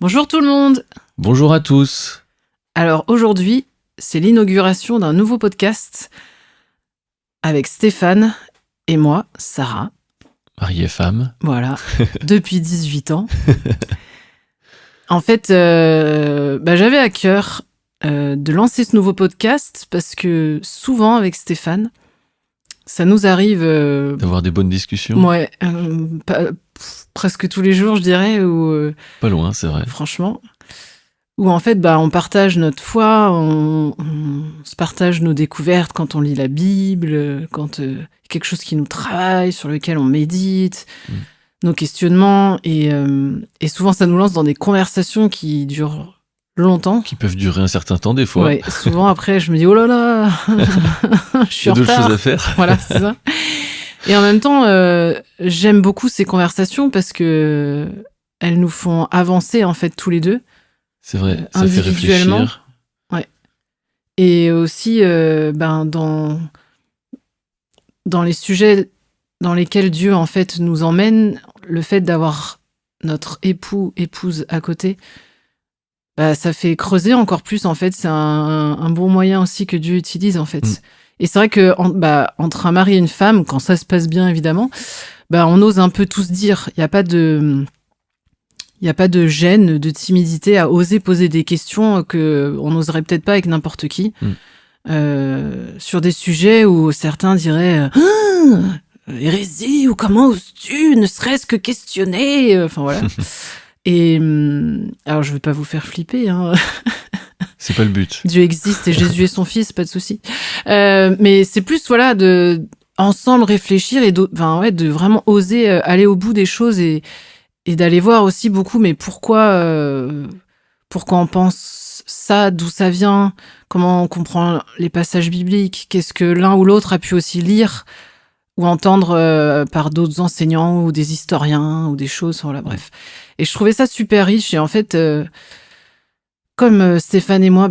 Bonjour tout le monde. Bonjour à tous. Alors aujourd'hui, c'est l'inauguration d'un nouveau podcast avec Stéphane et moi, Sarah. Mari et femme. Voilà, depuis 18 ans. En fait, j'avais à cœur de lancer ce nouveau podcast parce que souvent avec Stéphane, ça nous arrive... D'avoir des bonnes discussions. ouais, presque tous les jours, je dirais, ou Pas loin, c'est vrai. franchement... Où en fait, on partage notre foi, on se partage nos découvertes quand on lit la Bible, quand y a quelque chose qui nous travaille, sur lequel on médite, nos questionnements. Et souvent, ça nous lance dans des conversations qui durent longtemps. Qui peuvent durer un certain temps, des fois. Ouais, souvent, après, je me dis, oh là là, je suis en Il y a d'autres retard. choses à faire. Voilà, c'est ça. Et en même temps, j'aime beaucoup ces conversations parce que elles nous font avancer, en fait, tous les deux. C'est vrai, ça fait Individuellement. réfléchir. Ouais. Et aussi, dans les sujets dans lesquels Dieu, en fait, nous emmène, le fait d'avoir notre épouse à côté, ça fait creuser encore plus, en fait. C'est un bon moyen aussi que Dieu utilise, en fait. Et c'est vrai que entre un mari et une femme, quand ça se passe bien, évidemment, on ose un peu tout se dire. Il n'y a pas de gêne, de timidité à oser poser des questions qu'on n'oserait peut-être pas avec n'importe qui. Sur des sujets où certains diraient hérésie, ou comment oses-tu ne serait-ce que questionner, enfin voilà. Et alors je vais pas vous faire flipper, hein. C'est pas le but. Dieu existe et Jésus est son fils, pas de souci. Mais c'est plus voilà de ensemble réfléchir et de vraiment oser aller au bout des choses et d'aller voir aussi beaucoup, mais pourquoi on pense ça, d'où ça vient, comment on comprend les passages bibliques, qu'est-ce que l'un ou l'autre a pu aussi lire ou entendre par d'autres enseignants ou des historiens ou des choses, voilà, bref. Et je trouvais ça super riche et en fait, comme Stéphane et moi,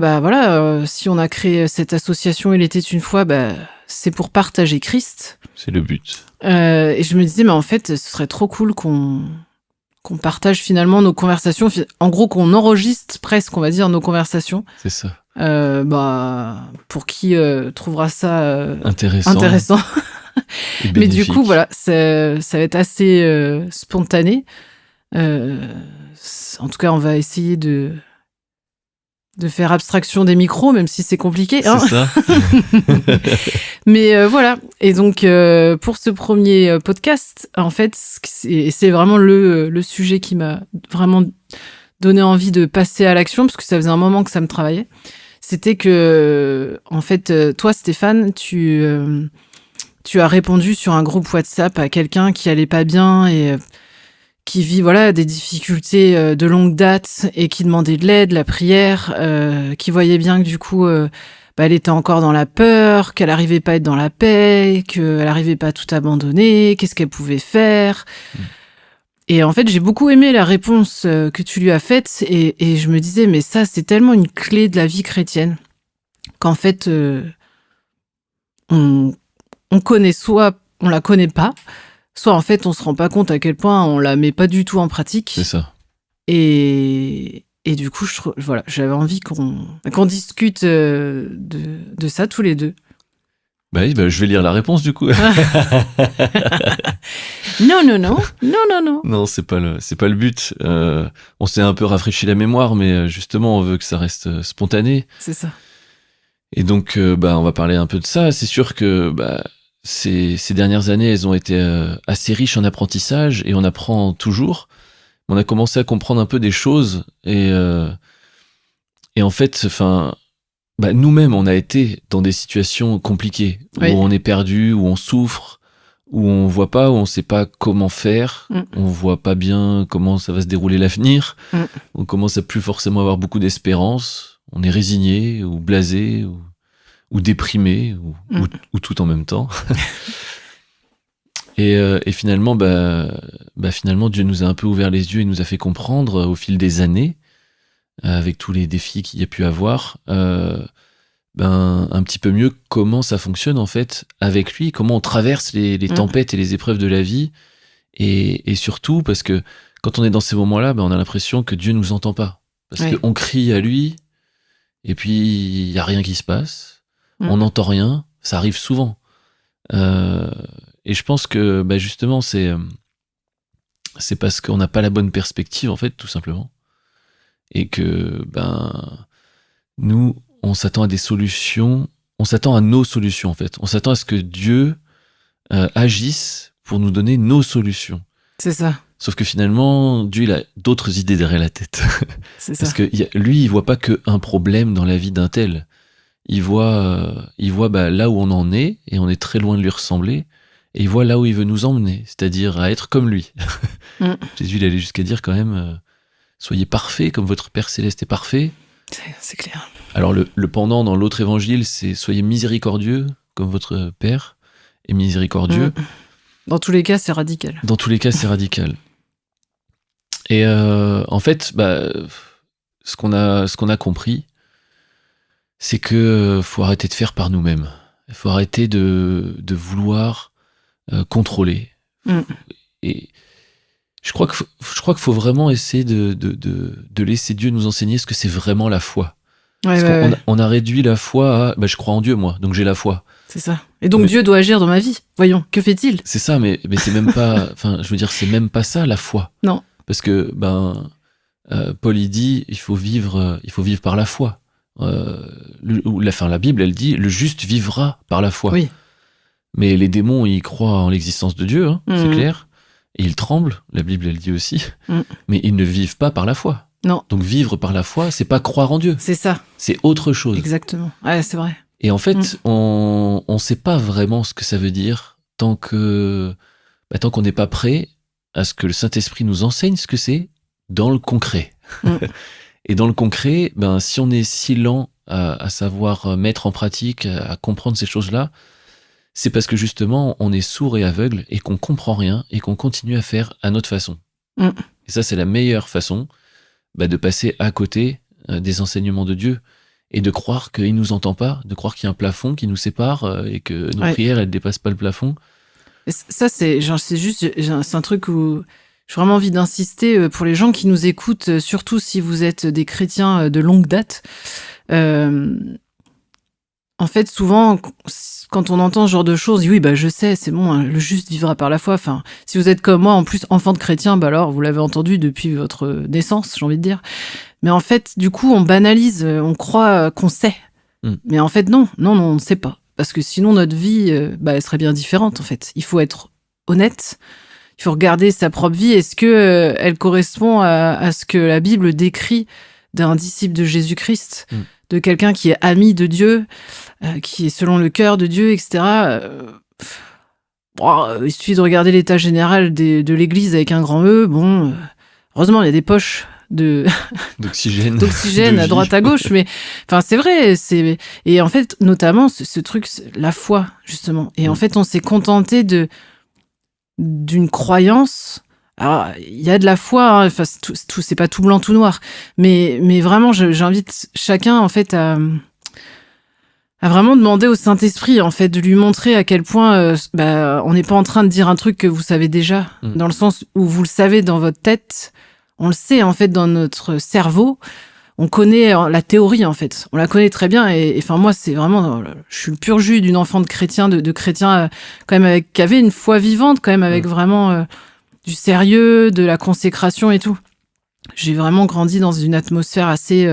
si on a créé cette association Il était une fois, c'est pour partager Christ. C'est le but. Et je me disais, mais en fait, ce serait trop cool qu'on partage finalement nos conversations, en gros qu'on enregistre presque, on va dire, nos conversations. C'est ça. Pour qui trouvera ça Intéressant. Mais du coup, voilà, ça va être assez spontané. En tout cas, on va essayer de faire abstraction des micros, même si c'est compliqué. C'est ça. Mais voilà. Et donc, pour ce premier podcast, en fait, c'est vraiment le sujet qui m'a vraiment donné envie de passer à l'action, parce que ça faisait un moment que ça me travaillait. C'était que, en fait, toi, Stéphane, tu as répondu sur un groupe WhatsApp à quelqu'un qui allait pas bien et qui vit des difficultés de longue date et qui demandait de l'aide, la prière, qui voyait bien que du coup elle était encore dans la peur, qu'elle n'arrivait pas à être dans la paix, qu'elle n'arrivait pas à tout abandonner, qu'est-ce qu'elle pouvait faire. Et en fait, j'ai beaucoup aimé la réponse que tu lui as faite et je me disais, mais ça, c'est tellement une clé de la vie chrétienne qu'en fait, on connaît soit on la connaît pas, soit en fait on se rend pas compte à quel point on la met pas du tout en pratique. C'est ça. Et du coup, j'avais envie qu'on discute de ça tous les deux. Je vais lire la réponse du coup. Non. Non, c'est pas le but. On s'est un peu rafraîchi la mémoire, mais justement, on veut que ça reste spontané. C'est ça. Et donc, on va parler un peu de ça. C'est sûr que ces dernières années, elles ont été assez riches en apprentissage et on apprend toujours. On a commencé à comprendre un peu des choses et en fait, nous-mêmes, on a été dans des situations compliquées où on est perdu, où on souffre, où on voit pas, où on sait pas comment faire, on voit pas bien comment ça va se dérouler l'avenir, on commence à plus forcément avoir beaucoup d'espérance, on est résigné ou blasé ou déprimé ou tout en même temps. Et finalement, finalement, Dieu nous a un peu ouvert les yeux et nous a fait comprendre au fil des années, avec tous les défis qu'il y a pu avoir, un petit peu mieux comment ça fonctionne en fait avec lui, comment on traverse les tempêtes et les épreuves de la vie, et surtout parce que quand on est dans ces moments-là, on a l'impression que Dieu nous entend pas. Parce Ouais. qu'on crie à lui, et puis il y a rien qui se passe. On n'entend rien. Ça arrive souvent. Et je pense que justement, c'est parce qu'on n'a pas la bonne perspective, en fait, tout simplement. Et que nous, on s'attend à des solutions. On s'attend à nos solutions, en fait. On s'attend à ce que Dieu agisse pour nous donner nos solutions. C'est ça. Sauf que finalement, Dieu, il a d'autres idées derrière la tête. C'est Parce ça. que lui, il voit pas qu'un problème dans la vie d'un tel. Il voit là où on en est, et on est très loin de lui ressembler, et il voit là où il veut nous emmener, c'est-à-dire à être comme lui. Jésus, il allait jusqu'à dire quand même, soyez parfaits comme votre Père Céleste est parfait. C'est clair. Alors le pendant dans l'autre évangile, c'est soyez miséricordieux comme votre Père est miséricordieux. Dans tous les cas, c'est radical. Dans tous les cas, c'est radical. Et en fait, ce qu'on a compris, c'est que faut arrêter de faire par nous-mêmes. Il faut arrêter de vouloir contrôler. Et je crois qu'il faut vraiment essayer de laisser Dieu nous enseigner ce que c'est vraiment la foi. Parce qu'on a réduit la foi à je crois en Dieu, moi, donc j'ai la foi. C'est ça. Et donc Dieu doit agir dans ma vie. Voyons, que fait-il ? C'est ça, mais c'est même pas. Enfin, je veux dire, c'est même pas ça la foi. Non. Parce que Paul il dit il faut vivre par la foi. La Bible elle dit le juste vivra par la foi. Oui. Mais les démons ils croient en l'existence de Dieu, c'est clair, et ils tremblent. La Bible elle dit aussi, mais ils ne vivent pas par la foi. Non. Donc vivre par la foi, c'est pas croire en Dieu. C'est ça. C'est autre chose. Exactement. Ouais, c'est vrai. Et en fait, on sait pas vraiment ce que ça veut dire tant qu'on n'est pas prêt à ce que le Saint-Esprit nous enseigne ce que c'est dans le concret. Et dans le concret, si on est si lent à savoir mettre en pratique, à comprendre ces choses-là, c'est parce que justement, on est sourd et aveugle et qu'on comprend rien et qu'on continue à faire à notre façon. Et ça, c'est la meilleure façon de passer à côté des enseignements de Dieu et de croire qu'il nous entend pas, de croire qu'il y a un plafond qui nous sépare et que nos prières, elles dépassent pas le plafond. Et ça, c'est un truc où j'ai vraiment envie d'insister pour les gens qui nous écoutent, surtout si vous êtes des chrétiens de longue date. En fait, souvent, quand on entend ce genre de choses, oui, je sais, c'est bon, le juste vivra par la foi. Enfin, si vous êtes comme moi, en plus, enfant de chrétien, alors, vous l'avez entendu depuis votre naissance, j'ai envie de dire. Mais en fait, du coup, on banalise, on croit qu'on sait. Mais en fait, non, on ne sait pas. Parce que sinon, notre vie, elle serait bien différente, en fait. Il faut être honnête. Il faut regarder sa propre vie. Est-ce que elle correspond à ce que la Bible décrit d'un disciple de Jésus-Christ, de quelqu'un qui est ami de Dieu, qui est selon le cœur de Dieu, etc. Il suffit de regarder l'état général de l'Église avec un grand E. Bon, heureusement, il y a des poches d'oxygène à droite à gauche, mais enfin c'est vrai, et en fait notamment ce truc, la foi justement, et en fait on s'est contenté d'une croyance. Alors il y a de la foi, enfin c'est pas tout blanc tout noir, mais vraiment j'invite chacun en fait à vraiment demander au Saint-Esprit en fait de lui montrer à quel point on n'est pas en train de dire un truc que vous savez déjà, dans le sens où vous le savez dans votre tête. On le sait, en fait, dans notre cerveau. On connaît la théorie, en fait. On la connaît très bien. Et enfin, moi, c'est vraiment... Je suis le pur jus d'une enfant de chrétien, de chrétien quand même qui avait une foi vivante, quand même, avec vraiment du sérieux, de la consécration et tout. J'ai vraiment grandi dans une atmosphère assez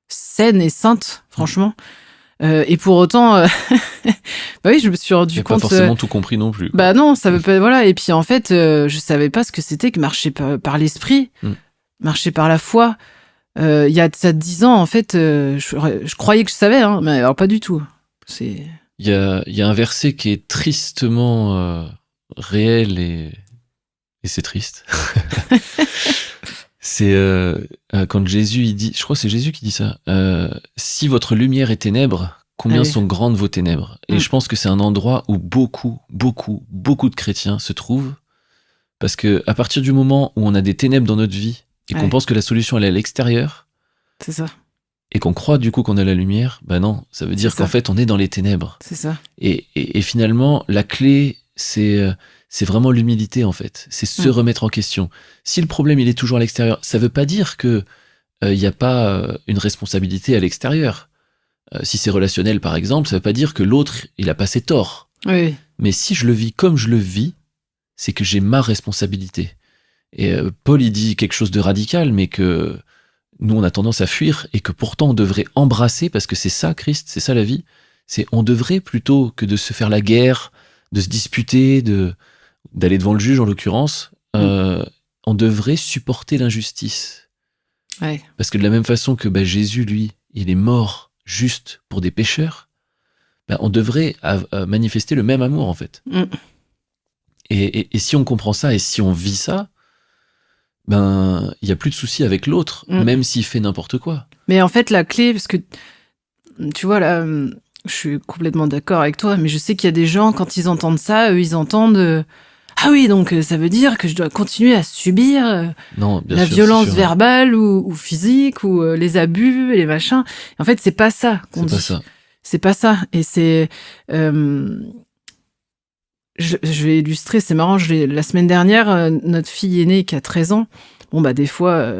saine et sainte, franchement. Et pour autant, oui, je me suis rendu compte. Pas forcément tout compris non plus. Non, ça veut pas. Voilà. Et puis en fait, je savais pas ce que c'était que marcher par l'esprit, marcher par la foi. Il y a de ça 10 ans, en fait, je croyais que je savais, mais alors pas du tout. Il y a un verset qui est tristement réel et c'est triste. C'est quand Jésus il dit, je crois que c'est Jésus qui dit ça, si votre lumière est ténèbres, combien sont grandes vos ténèbres. Et je pense que c'est un endroit où beaucoup de chrétiens se trouvent, parce que à partir du moment où on a des ténèbres dans notre vie et qu'on pense que la solution elle est à l'extérieur, c'est ça, et qu'on croit du coup qu'on a la lumière, non, ça veut dire qu'en fait on est dans les ténèbres. C'est ça. Et finalement la clé c'est vraiment l'humilité, en fait. C'est se remettre en question. Si le problème, il est toujours à l'extérieur, ça veut pas dire que il n'y a pas une responsabilité à l'extérieur. Si c'est relationnel, par exemple, ça veut pas dire que l'autre, il a pas ses torts. Oui. Mais si je le vis comme je le vis, c'est que j'ai ma responsabilité. Et Paul, il dit quelque chose de radical, mais que nous, on a tendance à fuir, et que pourtant, on devrait embrasser, parce que c'est ça, Christ, c'est ça la vie. On devrait, plutôt que de se faire la guerre, de se disputer, d'aller devant le juge, en l'occurrence, on devrait supporter l'injustice. Ouais. Parce que de la même façon que Jésus, lui, il est mort juste pour des pécheurs, on devrait manifester le même amour, en fait. Et si on comprend ça, et si on vit ça, il y a plus de soucis avec l'autre, même s'il fait n'importe quoi. Mais en fait, la clé, parce que, tu vois, là, je suis complètement d'accord avec toi, mais je sais qu'il y a des gens, quand ils entendent ça, eux, ils entendent... ah oui, donc ça veut dire que je dois continuer à subir la violence verbale ou physique, ou les abus, et les machins. En fait, c'est pas ça qu'on dit. C'est pas ça. Et c'est... Je vais illustrer, c'est marrant, la semaine dernière, notre fille aînée qui a 13 ans, des fois,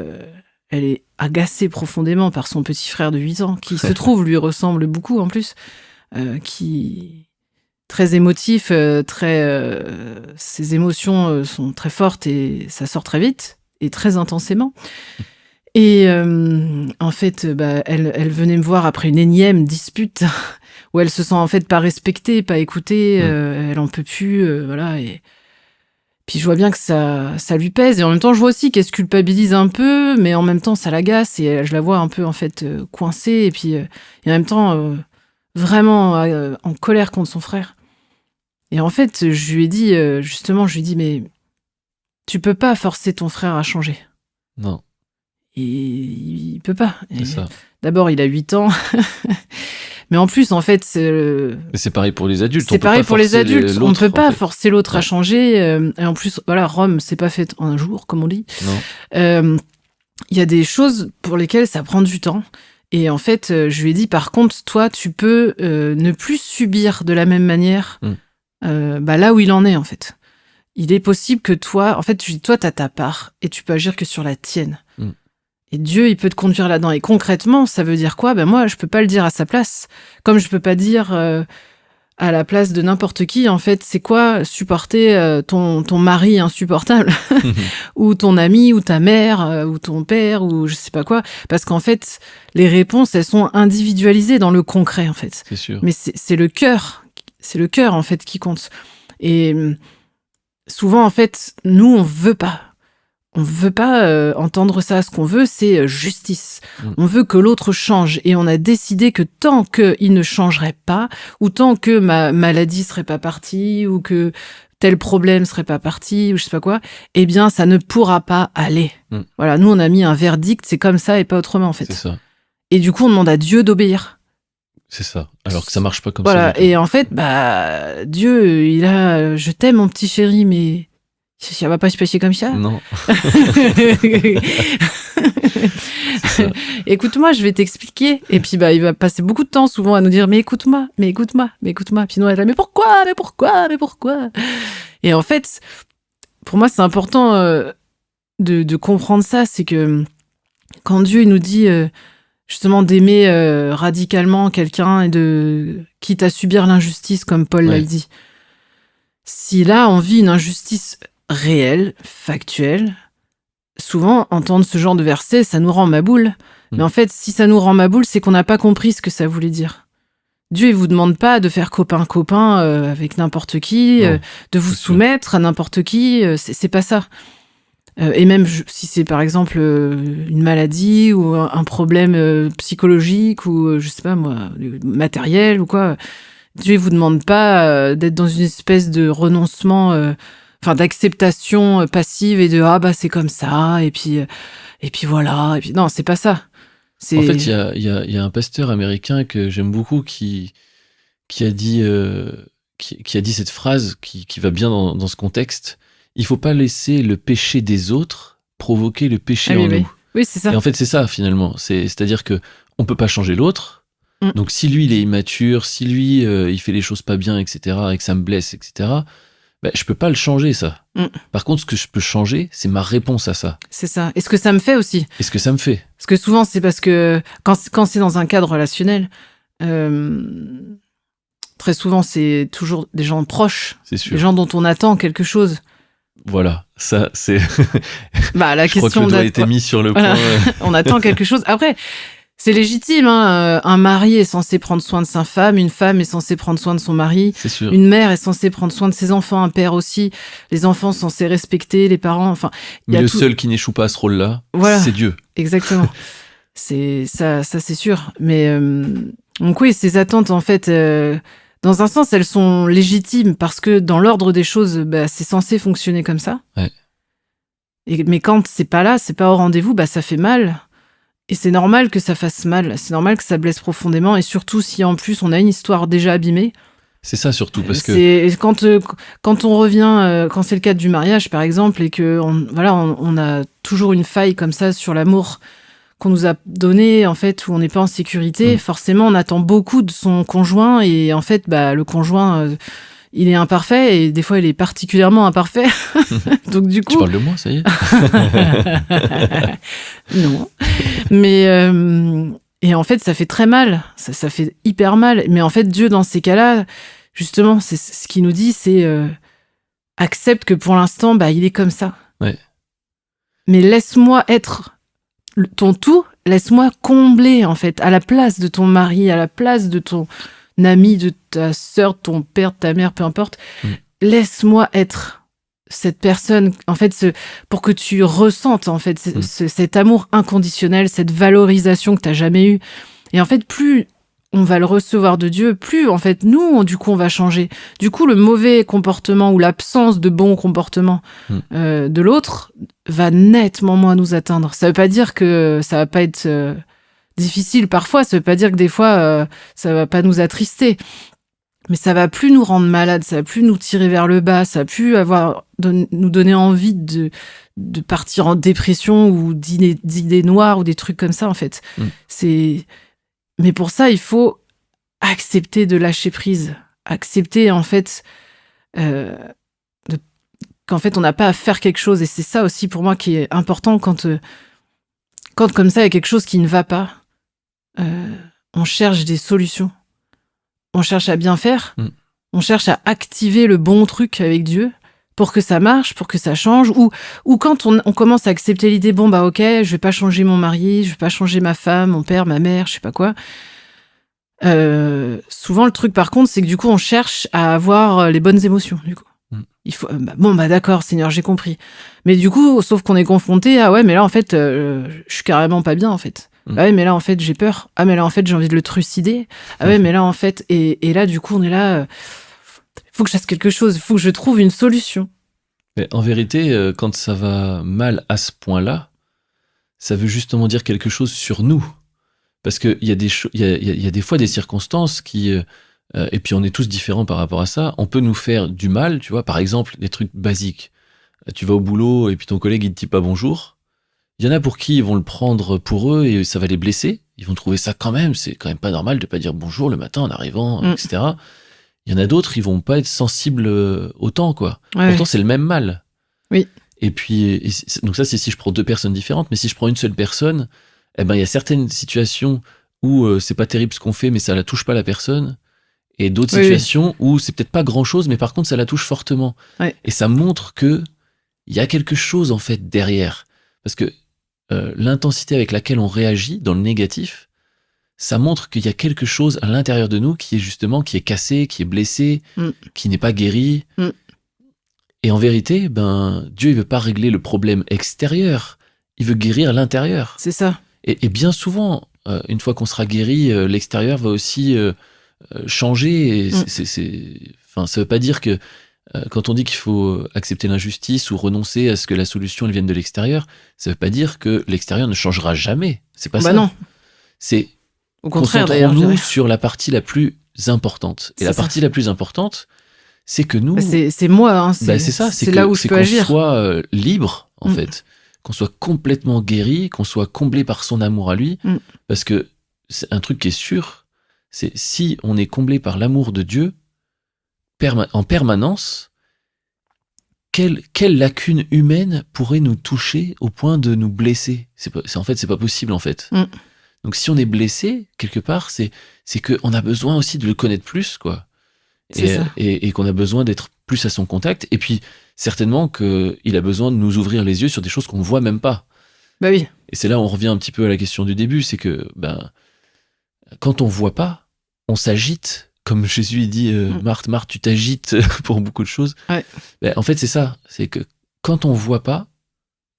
elle est agacée profondément par son petit frère de 8 ans, qui se trouve, lui ressemble beaucoup en plus, qui très émotif, ses émotions sont très fortes et ça sort très vite et très intensément. Et en fait, elle venait me voir après une énième dispute où elle se sent en fait pas respectée, pas écoutée, elle en peut plus, voilà. Et puis je vois bien que ça lui pèse, et en même temps je vois aussi qu'elle se culpabilise un peu, mais en même temps ça l'agace, et je la vois un peu en fait coincée, et puis et en même temps vraiment en colère contre son frère. Et en fait je lui ai dit mais tu peux pas forcer ton frère à changer. Non. Et il peut pas. C'est ça. D'abord, il a 8 ans. Mais en plus, en fait... Mais c'est pareil pour les adultes. C'est pareil pour les adultes. On ne peut pas forcer l'autre à changer. Et en plus, voilà, Rome, c'est pas fait en un jour, comme on dit. Non. Il y a des choses pour lesquelles ça prend du temps. Et en fait, je lui ai dit, par contre, toi, tu peux ne plus subir de la même manière là où il en est, en fait. Il est possible que toi, t'as ta part et tu peux agir que sur la tienne. Et Dieu, il peut te conduire là-dedans. Et concrètement, ça veut dire quoi ? Moi, je peux pas le dire à sa place. Comme je peux pas dire à la place de n'importe qui, en fait, c'est quoi supporter ton mari insupportable ou ton ami ou ta mère ou ton père ou je sais pas quoi. Parce qu'en fait, les réponses, elles sont individualisées dans le concret, en fait. C'est sûr. Mais c'est le cœur. C'est le cœur, en fait, qui compte. Et souvent, en fait, nous, on veut pas. On veut pas entendre ça. Ce qu'on veut, c'est justice. On veut que l'autre change. Et on a décidé que tant qu'il ne changerait pas, ou tant que ma maladie serait pas partie, ou que tel problème serait pas parti, ou je sais pas quoi, eh bien, ça ne pourra pas aller. Voilà, nous, on a mis un verdict, c'est comme ça et pas autrement, en fait. C'est ça. Et du coup, on demande à Dieu d'obéir. C'est ça. Alors que ça marche pas comme ça. Voilà. Et en fait, Dieu, il a, je t'aime, mon petit chéri, mais ça va pas se passer comme ça. Non. Écoute-moi, je vais t'expliquer. Et puis, il va passer beaucoup de temps souvent à nous dire, mais écoute-moi. Puis nous, elle est là, mais pourquoi? Et en fait, pour moi, c'est important de comprendre ça. C'est que quand Dieu nous dit justement d'aimer radicalement quelqu'un et quitte à subir l'injustice, comme Paul l'a dit. Si là, on vit une injustice réelle, factuelle, souvent, entendre ce genre de verset, ça nous rend maboule. Mais en fait, si ça nous rend maboule, c'est qu'on n'a pas compris ce que ça voulait dire. Dieu, il vous demande pas de faire copain-copain avec n'importe qui, de vous soumettre à n'importe qui, c'est pas ça. Et même si c'est par exemple une maladie ou un problème psychologique ou, je sais pas moi, matériel ou quoi, Dieu, il vous demande pas d'être dans une espèce de renoncement... d'acceptation passive et de c'est comme ça et puis voilà, et puis non, c'est pas ça. En fait, il y a un pasteur américain que j'aime beaucoup qui a dit cette phrase qui va bien dans ce contexte. Il faut pas laisser le péché des autres provoquer le péché en nous. Oui, c'est ça. Et en fait, c'est ça finalement. C'est-à-dire que on peut pas changer l'autre. Donc si lui il est immature, si lui il fait les choses pas bien, etc., et que ça me blesse, etc., je peux pas le changer, ça. Par contre, ce que je peux changer, c'est ma réponse à ça. C'est ça. Et ce que ça me fait aussi. Et ce que ça me fait. Parce que souvent, c'est parce que quand c'est dans un cadre relationnel, très souvent, c'est toujours des gens proches, C'est sûr. des gens dont on attend quelque chose. Voilà, ça, c'est... La je crois que le doigt a été mis sur le point. On attend quelque chose. Après, c'est légitime. Hein. Un mari est censé prendre soin de sa femme, une femme est censée prendre soin de son mari, C'est sûr. une mère est censée prendre soin de ses enfants, un père aussi. Les enfants sont censés respecter les parents. Enfin, Mais le seul qui n'échoue pas à ce rôle-là, c'est Dieu. Exactement. C'est ça, c'est sûr. Mais donc oui, ces attentes, en fait, dans un sens, elles sont légitimes parce que dans l'ordre des choses, c'est censé fonctionner comme ça. Ouais. Mais quand c'est pas là, c'est pas au rendez-vous, ça fait mal. Et c'est normal que ça fasse mal. C'est normal que ça blesse profondément. Et surtout si en plus on a une histoire déjà abîmée. C'est ça surtout parce que c'est quand on revient, quand c'est le cas du mariage par exemple, et que on a toujours une faille comme ça sur l'amour qu'on nous a donné, en fait, où on n'est pas en sécurité, forcément, on attend beaucoup de son conjoint, et en fait, le conjoint, il est imparfait, et des fois, il est particulièrement imparfait. Donc, du coup... Tu parles de moi, ça y est? Non. Mais... et en fait, ça fait très mal. Ça fait hyper mal. Mais en fait, Dieu, dans ces cas-là, justement, c'est ce qu'il nous dit, c'est... accepte que pour l'instant, il est comme ça. Ouais. Mais laisse-moi être... ton tout, laisse-moi combler, en fait, à la place de ton mari, à la place de ton ami, de ta sœur, de ton père, de ta mère, peu importe. Laisse-moi être cette personne, en fait, pour que tu ressentes, en fait, cet amour inconditionnel, cette valorisation que tu n'as jamais eue. Et en fait, plus on va le recevoir de Dieu, plus, en fait, nous, du coup, on va changer. Du coup, le mauvais comportement ou l'absence de bon comportement de l'autre va nettement moins nous atteindre. Ça veut pas dire que ça va pas être difficile parfois, ça veut pas dire que des fois, ça va pas nous attrister. Mais ça va plus nous rendre malades, ça va plus nous tirer vers le bas, ça va plus nous donner envie de partir en dépression ou d'idées noires ou des trucs comme ça, en fait. Mais pour ça, il faut accepter de lâcher prise. Accepter, en fait, qu'en fait, on n'a pas à faire quelque chose. Et c'est ça aussi, pour moi, qui est important quand comme ça, il y a quelque chose qui ne va pas. On cherche des solutions. On cherche à bien faire. On cherche à activer le bon truc avec Dieu pour que ça marche, pour que ça change. Ou quand on commence à accepter l'idée, ok, je vais pas changer mon mari, je vais pas changer ma femme, mon père, ma mère, je sais pas quoi. Souvent, le truc, par contre, c'est que du coup, on cherche à avoir les bonnes émotions, du coup. Il faut, d'accord, Seigneur, j'ai compris. Mais du coup, sauf qu'on est confronté à, mais là, en fait, je suis carrément pas bien, en fait. Ah ouais, mais là, en fait, j'ai peur. Ah, mais là, en fait, j'ai envie de le trucider. Ah ouais, mais là, en fait, et là, du coup, on est là, faut que je fasse quelque chose, faut que je trouve une solution. Mais en vérité, quand ça va mal à ce point-là, ça veut justement dire quelque chose sur nous. Parce qu'il y a des fois des circonstances qui... et puis on est tous différents par rapport à ça. On peut nous faire du mal, tu vois. Par exemple, des trucs basiques. Tu vas au boulot et puis ton collègue, il te dit pas bonjour. Il y en a pour qui ils vont le prendre pour eux et ça va les blesser. Ils vont trouver ça quand même. C'est quand même pas normal de pas dire bonjour le matin en arrivant, etc. Il y en a d'autres, ils vont pas être sensibles autant, quoi. Ouais. Pourtant, c'est le même mal. Oui. Et puis, donc ça, c'est si je prends deux personnes différentes. Mais si je prends une seule personne, il y a certaines situations où c'est pas terrible ce qu'on fait, mais ça la touche pas la personne. Et d'autres situations où c'est peut-être pas grand-chose, mais par contre, ça la touche fortement. Ouais. Et ça montre que il y a quelque chose, en fait, derrière. Parce que l'intensité avec laquelle on réagit dans le négatif, ça montre qu'il y a quelque chose à l'intérieur de nous qui est cassé, qui est blessé, qui n'est pas guéri. Et en vérité, Dieu, il veut pas régler le problème extérieur. Il veut guérir l'intérieur. C'est ça. Et bien souvent, une fois qu'on sera guéri, l'extérieur va aussi changer. Et ça veut pas dire que quand on dit qu'il faut accepter l'injustice ou renoncer à ce que la solution elle vienne de l'extérieur, ça veut pas dire que l'extérieur ne changera jamais. C'est pas ça. Non. C'est au contraire, d'ailleurs. Concentrons-nous sur la partie la plus importante. Et la partie la plus importante, c'est que nous... c'est moi. Hein, c'est ça. C'est là où je peux agir. Qu'on soit libre, en fait. Qu'on soit complètement guéri, qu'on soit comblé par son amour à lui. Parce que c'est un truc qui est sûr, c'est si on est comblé par l'amour de Dieu, en permanence, quelle lacune humaine pourrait nous toucher au point de nous blesser? En fait, c'est pas possible, en fait. Donc, si on est blessé, quelque part, c'est qu'on a besoin aussi de le connaître plus, quoi. Et qu'on a besoin d'être plus à son contact. Et puis, certainement qu'il a besoin de nous ouvrir les yeux sur des choses qu'on ne voit même pas. Bah oui. Et c'est là où on revient un petit peu à la question du début, c'est que quand on voit pas, on s'agite. Comme Jésus il dit, Marthe, Marthe, tu t'agites pour beaucoup de choses. Ouais. En fait, c'est ça. C'est que quand on voit pas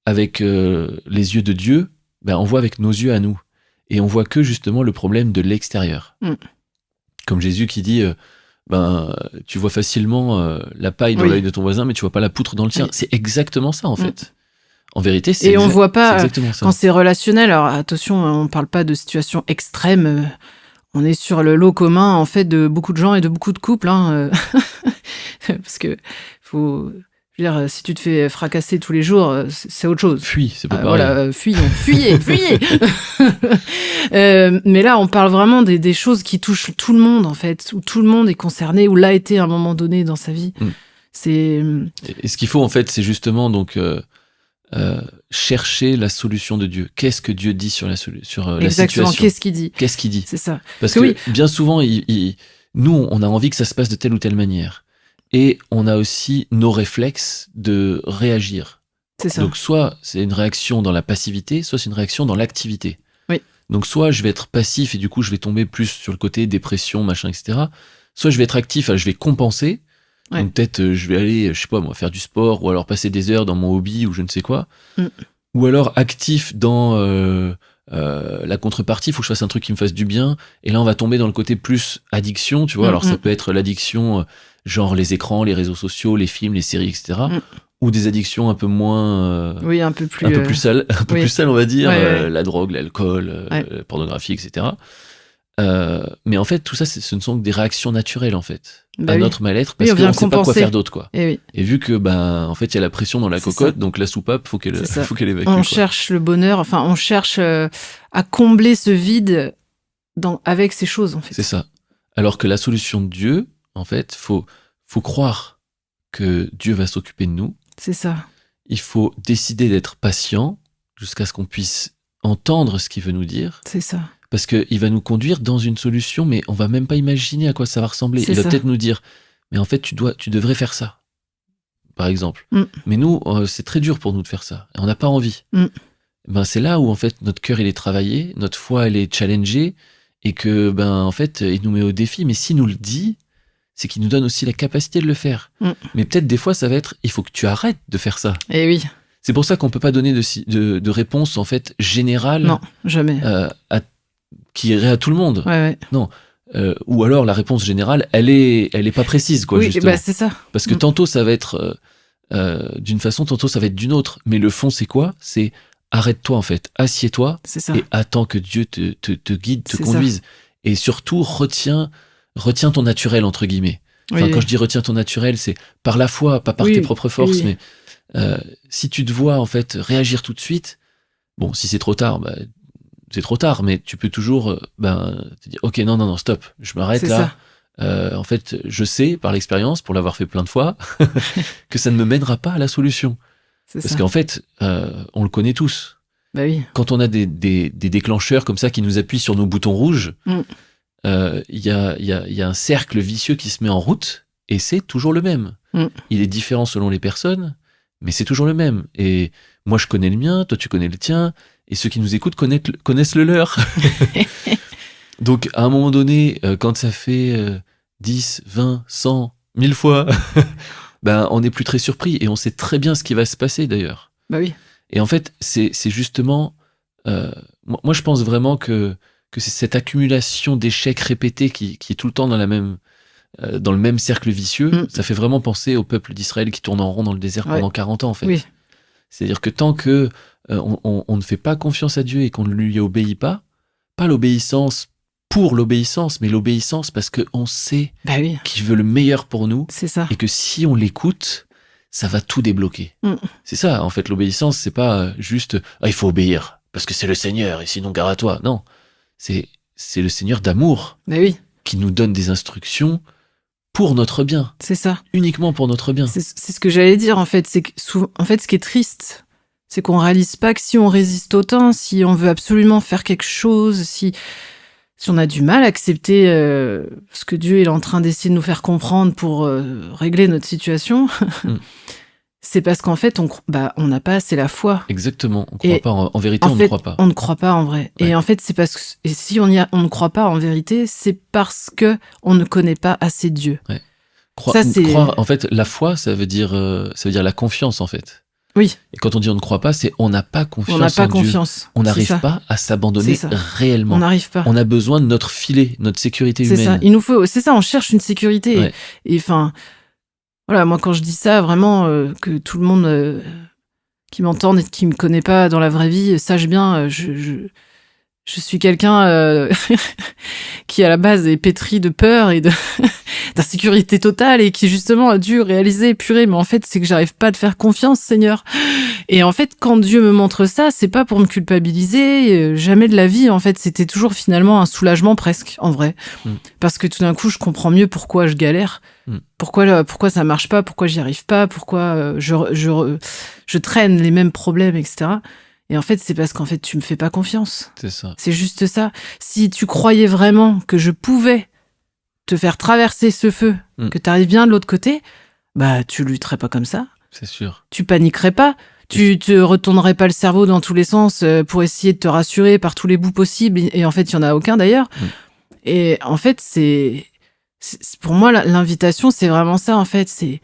avec les yeux de Dieu, on voit avec nos yeux à nous. Et on voit que justement le problème de l'extérieur. Comme Jésus qui dit, tu vois facilement la paille dans l'œil de ton voisin, mais tu vois pas la poutre dans le tien. Oui. C'est exactement ça, en fait. En vérité, c'est on voit pas exactement ça. Quand c'est relationnel. Alors attention, on parle pas de situation extrême. On est sur le lot commun, en fait, de beaucoup de gens et de beaucoup de couples. Parce que je veux dire, si tu te fais fracasser tous les jours, c'est autre chose. Fuis, c'est pas pareil. Voilà, fuyez. Mais là, on parle vraiment des choses qui touchent tout le monde, en fait, où tout le monde est concerné, où l'a été à un moment donné dans sa vie. Et ce qu'il faut, en fait, c'est justement donc chercher la solution de Dieu. Qu'est-ce que Dieu dit sur la situation? Exactement, qu'est-ce qu'il dit? C'est ça. Parce que bien souvent, nous, on a envie que ça se passe de telle ou telle manière. Et on a aussi nos réflexes de réagir. C'est ça. Donc, soit c'est une réaction dans la passivité, soit c'est une réaction dans l'activité. Oui. Donc, soit je vais être passif et du coup, je vais tomber plus sur le côté dépression, machin, etc. Soit je vais être actif, je vais compenser. Ouais. Donc peut-être je vais aller, je sais pas moi, faire du sport ou alors passer des heures dans mon hobby ou je ne sais quoi. Ou alors actif dans la contrepartie, il faut que je fasse un truc qui me fasse du bien. Et là, on va tomber dans le côté plus addiction, tu vois. Alors ça peut être l'addiction genre les écrans, les réseaux sociaux, les films, les séries, etc. Ou des addictions un peu moins... un peu plus sales, plus sales, on va dire. La drogue, l'alcool, la pornographie, etc. Mais en fait, tout ça, ce ne sont que des réactions naturelles, en fait, à notre mal-être, parce qu'on ne sait pas quoi faire d'autre, quoi. Et vu que, en fait, il y a la pression dans la cocotte, donc la soupape, faut qu'elle évacue. On cherche le bonheur, enfin, on cherche à combler ce vide avec ces choses, en fait. C'est ça. Alors que la solution de Dieu, en fait, faut croire que Dieu va s'occuper de nous. C'est ça. Il faut décider d'être patient jusqu'à ce qu'on puisse entendre ce qu'il veut nous dire. C'est ça. Parce qu'il va nous conduire dans une solution, mais on va même pas imaginer à quoi ça va ressembler. Il va peut-être nous dire, mais en fait, tu devrais faire ça, par exemple. Mais nous, c'est très dur pour nous de faire ça. Et on n'a pas envie. C'est là où, en fait, notre cœur, il est travaillé, notre foi, elle est challengée, et que, en fait, il nous met au défi. Mais s'il nous le dit, c'est qu'il nous donne aussi la capacité de le faire. Mais peut-être des fois, ça va être, il faut que tu arrêtes de faire ça. Et oui. C'est pour ça qu'on peut pas donner de réponse, en fait, générale. Non, jamais. Qui irait à tout le monde. Ouais. Non. Ou alors la réponse générale, elle est pas précise, quoi. Oui, justement. C'est ça. Parce que tantôt ça va être d'une façon, tantôt ça va être d'une autre. Mais le fond, c'est quoi? C'est arrête-toi, en fait, assieds-toi et attends que Dieu te guide, te conduise. Ça. Et surtout retiens ton naturel, entre guillemets. Enfin, quand je dis retiens ton naturel, c'est par la foi, pas par tes propres forces. Mais si tu te vois, en fait, réagir tout de suite, bon, si c'est trop tard, c'est trop tard, mais tu peux toujours te dire, ok, non, stop, je m'arrête là. En fait, je sais par l'expérience, pour l'avoir fait plein de fois, que ça ne me mènera pas à la solution. Parce qu'en fait, on le connaît tous. Bah oui. Quand on a des déclencheurs comme ça qui nous appuient sur nos boutons rouges, il y a un cercle vicieux qui se met en route et c'est toujours le même. Il est différent selon les personnes, mais c'est toujours le même. Et moi, je connais le mien, toi, tu connais le tien. Et ceux qui nous écoutent connaissent le leur. Donc, à un moment donné, quand ça fait 10, 20, 100, 1000 fois, on n'est plus très surpris. Et on sait très bien ce qui va se passer, d'ailleurs. Bah oui. Et en fait, c'est justement... moi, je pense vraiment que c'est cette accumulation d'échecs répétés qui est tout le temps dans le même cercle vicieux. Ça fait vraiment penser au peuple d'Israël qui tourne en rond dans le désert pendant 40 ans, en fait. Oui. C'est-à-dire que tant que on ne fait pas confiance à Dieu et qu'on ne lui obéit pas l'obéissance pour l'obéissance, mais l'obéissance parce qu'on sait qu'il veut le meilleur pour nous. C'est ça. Et que si on l'écoute, ça va tout débloquer. C'est ça, en fait, l'obéissance, c'est pas juste il faut obéir parce que c'est le Seigneur et sinon gare à toi. Non, c'est le Seigneur d'amour qui nous donne des instructions pour notre bien. C'est ça. Uniquement pour notre bien. C'est ce que j'allais dire, en fait. C'est que souvent, en fait, ce qui est triste, c'est qu'on réalise pas que si on résiste autant, si on veut absolument faire quelque chose, si on a du mal à accepter ce que Dieu est en train d'essayer de nous faire comprendre pour régler notre situation, c'est parce qu'en fait, on n'a pas assez la foi. Exactement. On croit pas. En vérité, on ne croit pas. On ne croit pas en vrai. Ouais. Et en fait, c'est parce que si on ne croit pas en vérité, c'est parce que on ne connaît pas assez Dieu. Ouais. Croire, en fait, la foi, ça veut dire la confiance, en fait. Oui. Et quand on dit on ne croit pas, c'est on n'a pas confiance on n'a pas en confiance. Dieu. On n'arrive pas à s'abandonner réellement. On n'arrive pas. On a besoin de notre filet, notre sécurité humaine. C'est ça. Il nous faut. C'est ça. On cherche une sécurité. Ouais. Et enfin, voilà. Moi, quand je dis ça, vraiment, que tout le monde qui m'entende et qui me connaît pas dans la vraie vie sache bien, je suis quelqu'un qui à la base est pétri de peur et d'insécurité totale et qui justement a dû réaliser, purée, mais en fait c'est que j'arrive pas à te faire confiance, Seigneur. Et en fait quand Dieu me montre ça, c'est pas pour me culpabiliser, jamais de la vie, en fait c'était toujours finalement un soulagement presque, en vrai. Parce que tout d'un coup je comprends mieux pourquoi je galère, pourquoi ça marche pas, pourquoi j'y arrive pas, pourquoi je traîne les mêmes problèmes, etc. Et en fait, c'est parce qu'en fait, tu me fais pas confiance. C'est ça. C'est juste ça. Si tu croyais vraiment que je pouvais te faire traverser ce feu, que tu arrives bien de l'autre côté, bah, tu lutterais pas comme ça. C'est sûr. Tu paniquerais pas. Tu te retournerais pas le cerveau dans tous les sens pour essayer de te rassurer par tous les bouts possibles. Et en fait, il y en a aucun d'ailleurs. Et en fait, c'est pour moi, l'invitation, c'est vraiment ça, en fait. C'est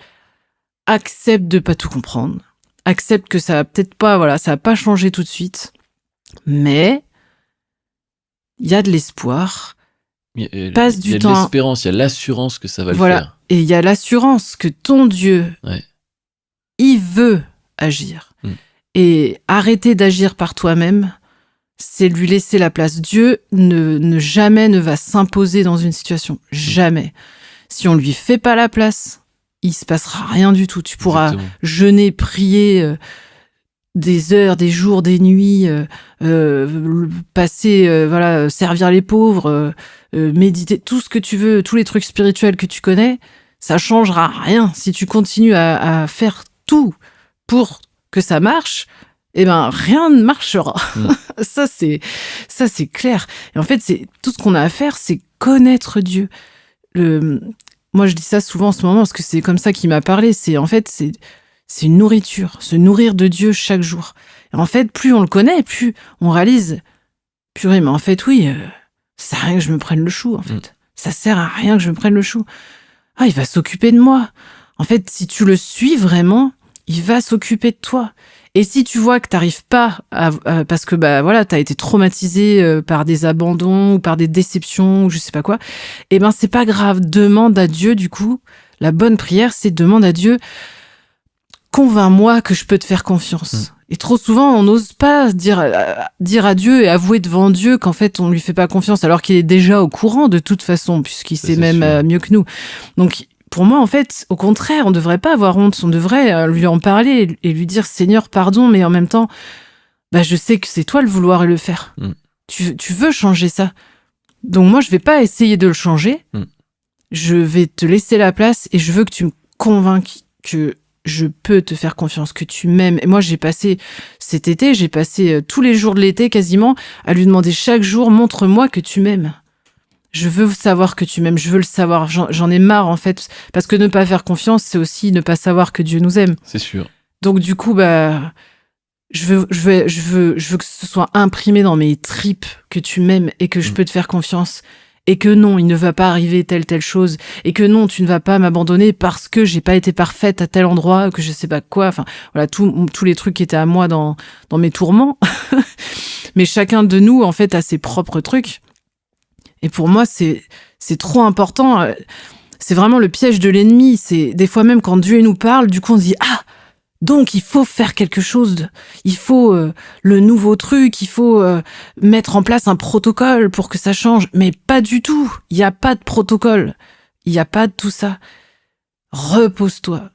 accepte de pas tout comprendre. Accepte que ça va peut-être pas, voilà, ça va pas changer tout de suite, mais il y a de l'espoir. Passe du temps. Il y a de l'espérance, il y a l'assurance que ça va le faire. Et il y a l'assurance que ton Dieu, il veut agir. Et arrêter d'agir par toi-même, c'est lui laisser la place. Dieu jamais ne va s'imposer dans une situation. Jamais. Si on lui fait pas la place, il se passera rien du tout. Tu pourras jeûner, prier des heures, des jours, des nuits, passer, servir les pauvres, méditer, tout ce que tu veux, tous les trucs spirituels que tu connais, ça changera rien. Si tu continues à faire tout pour que ça marche, eh ben rien ne marchera. Ça c'est clair. Et en fait, c'est tout ce qu'on a à faire, c'est connaître Dieu. Moi, je dis ça souvent en ce moment parce que c'est comme ça qu'il m'a parlé. C'est une nourriture, se nourrir de Dieu chaque jour. Et en fait, plus on le connaît, plus on réalise, purée, mais en fait, oui, ça sert à rien que je me prenne le chou, en fait. Ça sert à rien que je me prenne le chou. Ah, il va s'occuper de moi. En fait, si tu le suis vraiment, il va s'occuper de toi. Et si tu vois que t'arrives pas parce que t'as été traumatisé par des abandons ou par des déceptions ou je sais pas quoi, eh ben c'est pas grave, demande à Dieu. Du coup, la bonne prière, c'est demande à Dieu, convainc-moi que je peux te faire confiance. Et trop souvent, on n'ose pas dire à Dieu et avouer devant Dieu qu'en fait on lui fait pas confiance alors qu'il est déjà au courant de toute façon puisqu'il sait même mieux que nous. Donc pour moi, en fait, au contraire, on ne devrait pas avoir honte. On devrait lui en parler et lui dire « Seigneur, pardon », mais en même temps, je sais que c'est toi le vouloir et le faire. Tu veux changer ça. Donc moi, je vais pas essayer de le changer. Je vais te laisser la place et je veux que tu me convainques que je peux te faire confiance, que tu m'aimes. Et moi, cet été, j'ai passé tous les jours de l'été quasiment à lui demander chaque jour « Montre-moi que tu m'aimes ». Je veux savoir que tu m'aimes, je veux le savoir. J'en ai marre, en fait. Parce que ne pas faire confiance, c'est aussi ne pas savoir que Dieu nous aime. C'est sûr. Donc, du coup, je veux que ce soit imprimé dans mes tripes que tu m'aimes et que je peux te faire confiance. Et que non, il ne va pas arriver telle chose. Et que non, tu ne vas pas m'abandonner parce que j'ai pas été parfaite à tel endroit, que je sais pas quoi. Enfin, voilà, tous les trucs qui étaient à moi dans mes tourments. Mais chacun de nous, en fait, a ses propres trucs. Et pour moi, c'est trop important. C'est vraiment le piège de l'ennemi. C'est des fois même quand Dieu nous parle, du coup on se dit « Ah, donc il faut faire quelque chose. Il faut le nouveau truc. Il faut mettre en place un protocole pour que ça change. » Mais pas du tout. Il n'y a pas de protocole. Il n'y a pas de tout ça. Repose-toi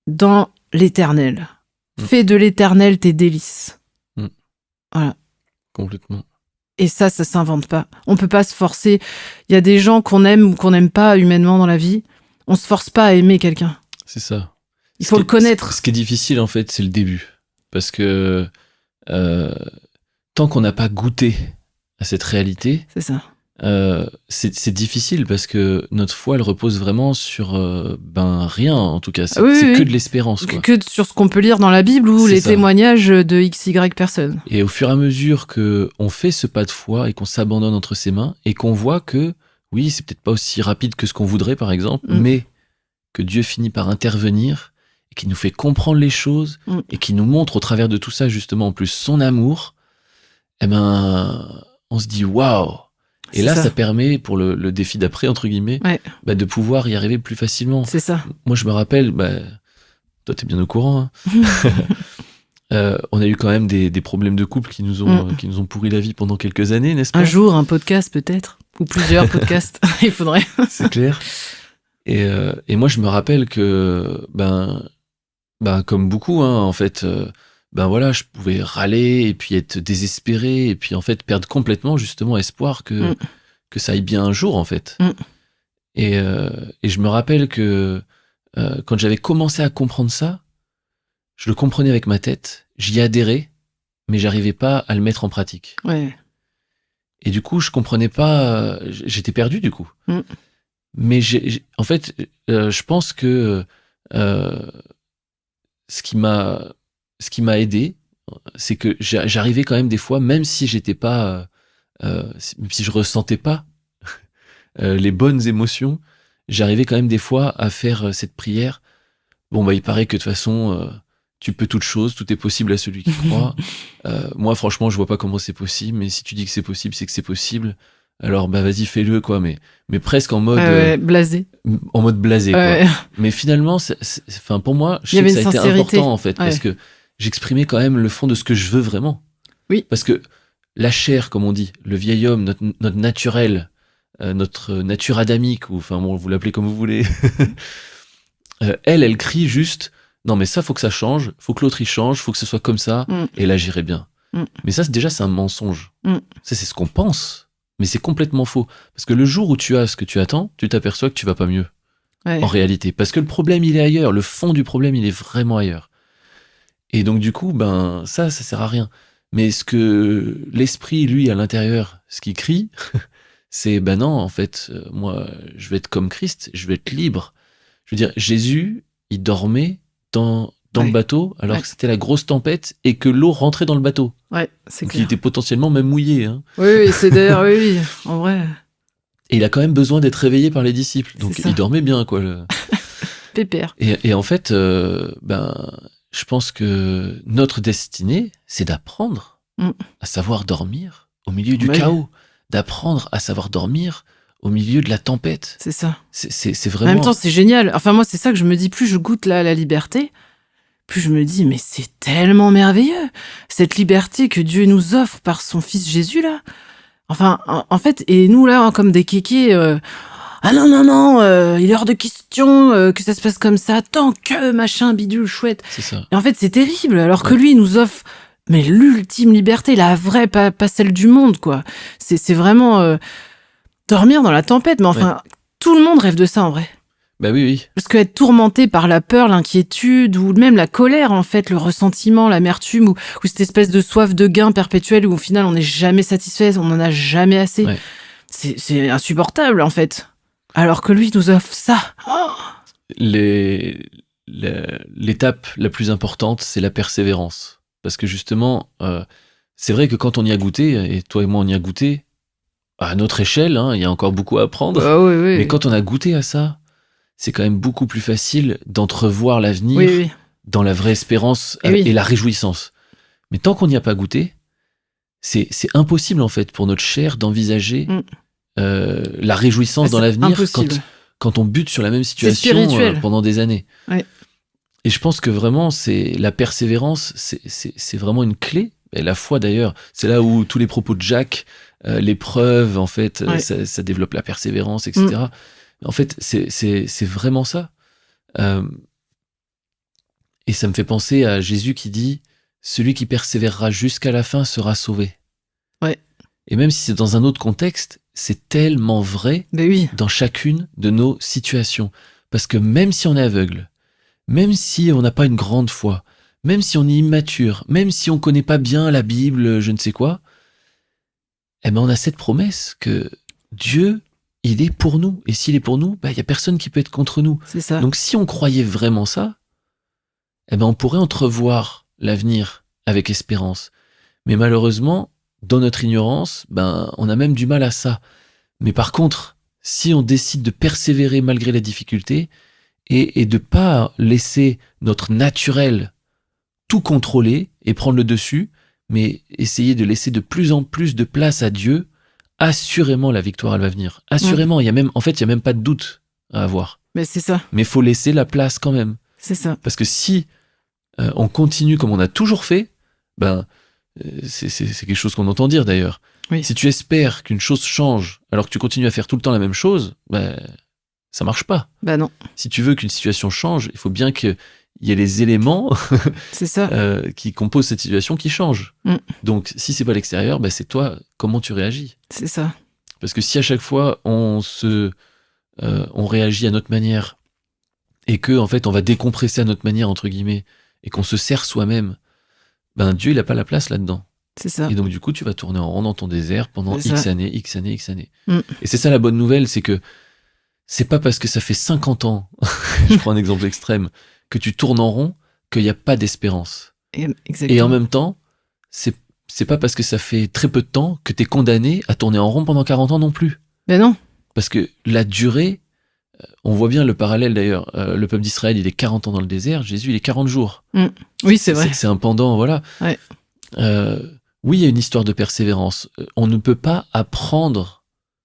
dans l'éternel. Fais de l'éternel tes délices. Voilà. Complètement. Et ça s'invente pas. On peut pas se forcer. Il y a des gens qu'on aime ou qu'on n'aime pas humainement dans la vie. On se force pas à aimer quelqu'un. C'est ça. Il faut le connaître. Ce qui est difficile, en fait, c'est le début. Parce que tant qu'on n'a pas goûté à cette réalité, C'est ça. c'est difficile parce que notre foi, elle repose vraiment sur rien, en tout cas. C'est Oui, c'est oui, que oui. de l'espérance, quoi. Que sur ce qu'on peut lire dans la Bible ou C'est les ça. témoignages de XY personnes. Et au fur et à mesure que on fait ce pas de foi et qu'on s'abandonne entre ses mains et qu'on voit que, oui, c'est peut-être pas aussi rapide que ce qu'on voudrait, par exemple, mais que Dieu finit par intervenir et qui nous fait comprendre les choses et qui nous montre au travers de tout ça, justement, en plus, son amour, eh ben, on se dit waouh! Et là, ça permet, pour le défi d'après, entre guillemets, de pouvoir y arriver plus facilement. C'est ça. Moi, je me rappelle, toi, t'es bien au courant, hein. On a eu quand même des problèmes de couple qui nous ont pourri la vie pendant quelques années, n'est-ce pas? Un jour, un podcast peut-être, ou plusieurs podcasts, il faudrait. C'est clair. Et moi, je me rappelle que, comme beaucoup, hein, en fait, je pouvais râler et puis être désespéré et puis en fait perdre complètement justement espoir que ça aille bien un jour, en fait. Et je me rappelle que quand j'avais commencé à comprendre ça, je le comprenais avec ma tête, j'y adhérais, mais j'arrivais pas à le mettre en pratique. Ouais. Et du coup, je comprenais pas, j'étais perdu du coup. Mais en fait, je pense que ce qui m'a aidé, c'est que j'arrivais quand même des fois, même si j'étais pas, si je ressentais pas les bonnes émotions, j'arrivais quand même des fois à faire cette prière. Bon, il paraît que de toute façon, tu peux toute chose, tout est possible à celui qui croit. Moi, franchement, je vois pas comment c'est possible, mais si tu dis que c'est possible, c'est que c'est possible. Alors, vas-y, fais-le, quoi, mais presque en mode... blasé. En mode blasé, quoi. Mais finalement, pour moi, je sais que ça a été important, en fait, parce que j'exprimais quand même le fond de ce que je veux vraiment. Oui. Parce que la chair, comme on dit, le vieil homme, notre naturel, notre nature adamique, ou vous l'appelez comme vous voulez, elle crie juste, non mais ça, faut que ça change, faut que l'autre y change, faut que ce soit comme ça, et là j'irai bien. Mais ça, déjà, c'est un mensonge. Ça, c'est ce qu'on pense, mais c'est complètement faux. Parce que le jour où tu as ce que tu attends, tu t'aperçois que tu vas pas mieux. En réalité. Parce que le problème, il est ailleurs. Le fond du problème, il est vraiment ailleurs. Et donc, du coup, ça sert à rien. Mais ce que l'esprit, lui, à l'intérieur, ce qu'il crie, c'est, non, en fait, moi, je vais être comme Christ, je vais être libre. Je veux dire, Jésus, il dormait dans le bateau, alors que c'était la grosse tempête et que l'eau rentrait dans le bateau. Ouais, c'est clair. Il était potentiellement même mouillé. Hein. Oui, c'est d'ailleurs, oui, en vrai. Et il a quand même besoin d'être réveillé par les disciples. Donc, il dormait bien, quoi. Pépère. Et en fait, je pense que notre destinée, c'est d'apprendre à savoir dormir au milieu du chaos. D'apprendre à savoir dormir au milieu de la tempête. C'est ça. C'est vraiment... En même temps, c'est génial. Enfin, moi, c'est ça que je me dis. Plus je goûte la liberté, plus je me dis, mais c'est tellement merveilleux. Cette liberté que Dieu nous offre par son Fils Jésus, là. Enfin, en fait, et nous, là, comme des kékés... ah non, il est hors de question que ça se passe comme ça, tant que machin, bidule, chouette. C'est ça. Et en fait, c'est terrible, alors que lui, il nous offre... Mais l'ultime liberté, la vraie, pas celle du monde, quoi. C'est vraiment dormir dans la tempête. Mais enfin, tout le monde rêve de ça, en vrai. Oui. Parce qu'être tourmenté par la peur, l'inquiétude, ou même la colère, en fait, le ressentiment, l'amertume, ou cette espèce de soif de gain perpétuelle où, au final, on n'est jamais satisfait, on n'en a jamais assez. Ouais. C'est insupportable, en fait. Alors que lui nous offre ça. Oh, l'étape la plus importante, c'est la persévérance. Parce que justement, c'est vrai que quand on y a goûté, et toi et moi on y a goûté, à notre échelle, il y a encore beaucoup à apprendre. Oui. Mais quand on a goûté à ça, c'est quand même beaucoup plus facile d'entrevoir l'avenir dans la vraie espérance et la réjouissance. Mais tant qu'on n'y a pas goûté, c'est impossible en fait pour notre chair d'envisager la réjouissance dans l'avenir quand on bute sur la même situation pendant des années. Ouais. Et je pense que vraiment, la persévérance, c'est vraiment une clé. Et la foi d'ailleurs, c'est là où tous les propos de Jacques, l'épreuve, en fait, ça développe la persévérance, etc. En fait, c'est vraiment ça. Et ça me fait penser à Jésus qui dit « Celui qui persévérera jusqu'à la fin sera sauvé ». Ouais. Et même si c'est dans un autre contexte, c'est tellement vrai dans chacune de nos situations. Parce que même si on est aveugle, même si on n'a pas une grande foi, même si on est immature, même si on connaît pas bien la Bible, je ne sais quoi, eh ben on a cette promesse que Dieu, il est pour nous. Et s'il est pour nous, il y a personne qui peut être contre nous. C'est ça. Donc si on croyait vraiment ça, eh ben on pourrait entrevoir l'avenir avec espérance. Mais malheureusement, dans notre ignorance, on a même du mal à ça. Mais par contre, si on décide de persévérer malgré la difficulté et de pas laisser notre naturel tout contrôler et prendre le dessus, mais essayer de laisser de plus en plus de place à Dieu, assurément la victoire elle va venir. Assurément, il y a même pas de doute à avoir. Mais c'est ça. Mais il faut laisser la place quand même. C'est ça. Parce que si on continue comme on a toujours fait, c'est quelque chose qu'on entend dire d'ailleurs. Oui. Si tu espères qu'une chose change alors que tu continues à faire tout le temps la même chose, ça marche pas. Non. Si tu veux qu'une situation change, il faut bien qu'il y ait les éléments c'est ça. qui composent cette situation qui changent. Mm. Donc si c'est pas l'extérieur, c'est toi, comment tu réagis. C'est ça. Parce que si à chaque fois on réagit à notre manière et que en fait on va décompresser à notre manière entre guillemets et qu'on se sert soi-même, Dieu il a pas la place là-dedans. C'est ça. Et donc du coup tu vas tourner en rond dans ton désert pendant C'est X ça. années. Mm. Et c'est ça la bonne nouvelle, c'est que c'est pas parce que ça fait 50 ans, je prends un exemple extrême, que tu tournes en rond qu'il n'y a pas d'espérance. Exactement. Et en même temps, c'est pas parce que ça fait très peu de temps que t'es condamné à tourner en rond pendant 40 ans non plus. Non. Parce que la durée, on voit bien le parallèle d'ailleurs, le peuple d'Israël il est 40 ans dans le désert, Jésus il est 40 jours. Mm. Oui, c'est vrai. C'est un pendant, voilà. Ouais. Oui, il y a une histoire de persévérance. On ne peut pas apprendre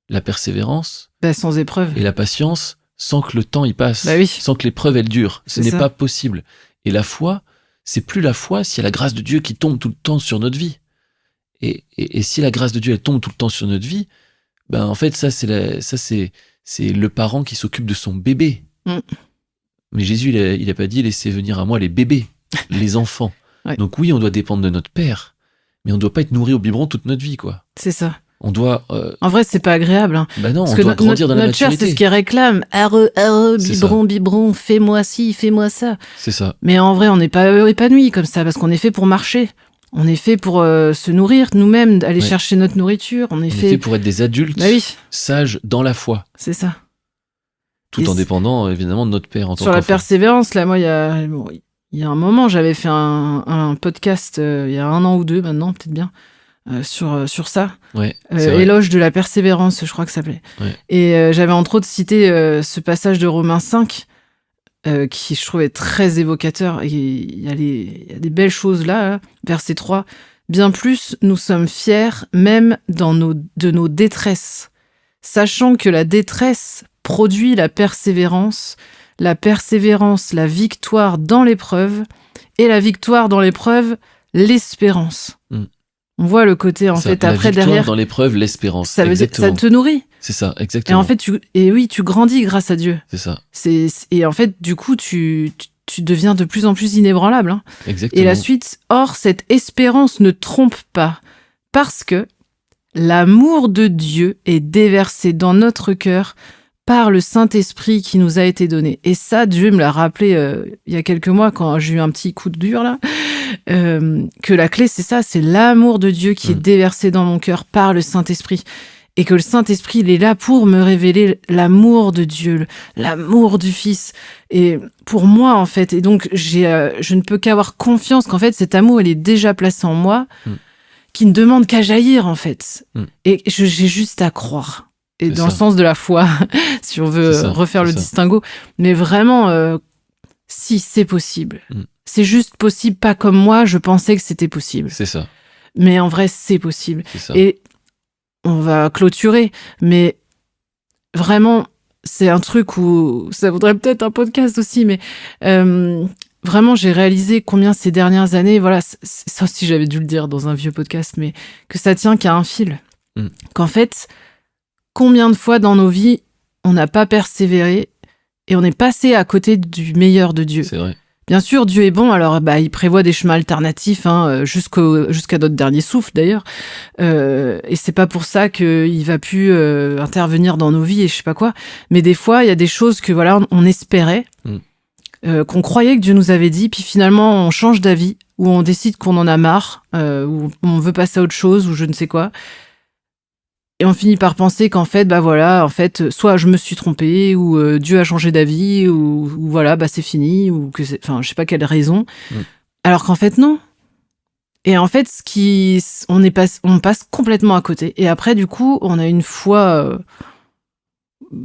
la persévérance sans épreuve. et la patience sans que le temps y passe, oui. sans que l'épreuve elle dure. Ce n'est ça. pas possible. Et la foi, c'est plus la foi s'il y a la grâce de Dieu qui tombe tout le temps sur notre vie. Et si la grâce de Dieu elle tombe tout le temps sur notre vie, en fait ça c'est le parent qui s'occupe de son bébé. Mm. Mais Jésus il a pas dit laissez venir à moi les bébés, les enfants. Ouais. Donc oui, on doit dépendre de notre père, mais on doit pas être nourri au biberon toute notre vie quoi. C'est ça. On doit. En vrai, c'est pas agréable. Hein. Non, parce on que doit grandir dans la maturité. Notre chair, c'est ce qu'il réclame. Biberon, fais-moi ci, fais-moi ça. C'est ça. Mais en vrai, on n'est pas épanoui comme ça, parce qu'on est fait pour marcher. On est fait pour se nourrir nous-mêmes, aller chercher notre nourriture. On est fait pour être des adultes sages dans la foi. C'est ça. Tout en dépendant, évidemment, de notre père en tant qu'enfant. Sur la persévérance, là, moi, il y a un moment, j'avais fait un podcast, il y a 1 an ou 2 maintenant, peut-être bien. Sur ça, éloge de la persévérance, je crois que ça s'appelait. Ouais. Et j'avais entre autres cité ce passage de Romains 5 qui je trouvais très évocateur. Il y a des belles choses là, verset 3. Bien plus, nous sommes fiers même de nos détresses, sachant que la détresse produit la persévérance, la victoire dans l'épreuve, et la victoire dans l'épreuve, l'espérance. On voit le côté, fait, après, derrière... dans l'épreuve, l'espérance. Ça te nourrit. C'est ça, exactement. Et en fait, tu grandis grâce à Dieu. C'est ça. Et en fait, du coup, tu deviens de plus en plus inébranlable. Hein. Exactement. Et la suite, or, cette espérance ne trompe pas, parce que l'amour de Dieu est déversé dans notre cœur par le Saint-Esprit qui nous a été donné. Et ça, Dieu me l'a rappelé il y a quelques mois, quand j'ai eu un petit coup de dur, là, que la clé, c'est ça, c'est l'amour de Dieu qui est déversé dans mon cœur par le Saint-Esprit. Et que le Saint-Esprit, il est là pour me révéler l'amour de Dieu, l'amour du Fils. Et pour moi, en fait, et donc je ne peux qu'avoir confiance qu'en fait, cet amour, il est déjà placé en moi, qui ne demande qu'à jaillir, en fait. Et j'ai juste à croire. Et dans le sens de la foi, si on veut refaire le distinguo. Mais vraiment, si c'est possible. C'est juste possible, pas comme moi, je pensais que c'était possible. C'est ça. Mais en vrai, c'est possible. C'est ça. Et on va clôturer, mais vraiment, c'est un truc où ça vaudrait peut-être un podcast aussi, mais vraiment, j'ai réalisé combien ces dernières années, voilà, ça aussi j'avais dû le dire dans un vieux podcast, mais que ça tient qu'à un fil. Qu'en fait, combien de fois dans nos vies, on n'a pas persévéré et on est passé à côté du meilleur de Dieu. C'est vrai. Bien sûr, Dieu est bon, alors il prévoit des chemins alternatifs, jusqu'à notre dernier souffle d'ailleurs. Et c'est pas pour ça qu'il va plus intervenir dans nos vies et je sais pas quoi. Mais des fois, il y a des choses que voilà, on espérait, qu'on croyait que Dieu nous avait dit, puis finalement on change d'avis, ou on décide qu'on en a marre, ou on veut passer à autre chose, ou je ne sais quoi. Et on finit par penser qu'en fait, soit je me suis trompée, ou Dieu a changé d'avis, ou voilà, c'est fini, ou je sais pas quelle raison. Alors qu'en fait, non. Et en fait, on passe complètement à côté. Et après, du coup, on a une foi